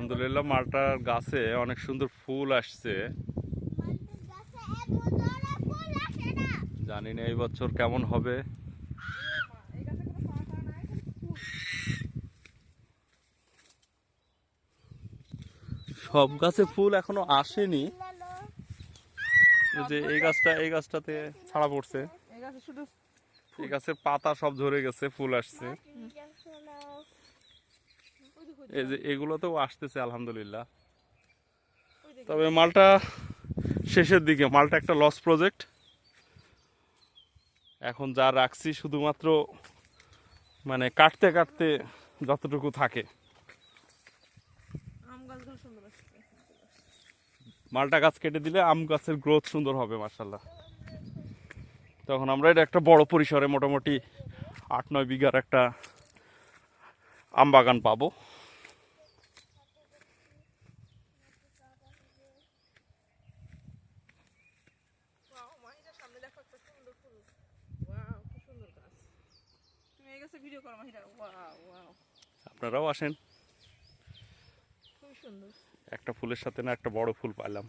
আলহামদুলিল্লাহ মালটার গাছে অনেক সুন্দর ফুল আসছে। জানি না এই বছর কেমন হবে। সব গাছে ফুল এখনো আসেনি। যে এই গাছটাতে ছাড়া পড়ছে। এই গাছের পাতা সব ঝরে গেছে, ফুল আসছে। এই যে এগুলোতেও আসতেছে আলহামদুলিল্লাহ। তবে মালটা শেষের দিকে, মালটা একটা লস প্রজেক্ট। এখন যা রাখছি শুধুমাত্র মানে কাটতে কাটতে যতটুকু থাকে। মালটা গাছ কেটে দিলে আম গাছের গ্রোথ সুন্দর হবে মাশাআল্লাহ। তখন আমরা এটা একটা বড় পরিসরে মোটামুটি 8-9 বিঘার একটা আম বাগান পাবো। আপনারাও আসেন। একটা ফুলের সাথে না একটা বড় ফুল পাইলাম।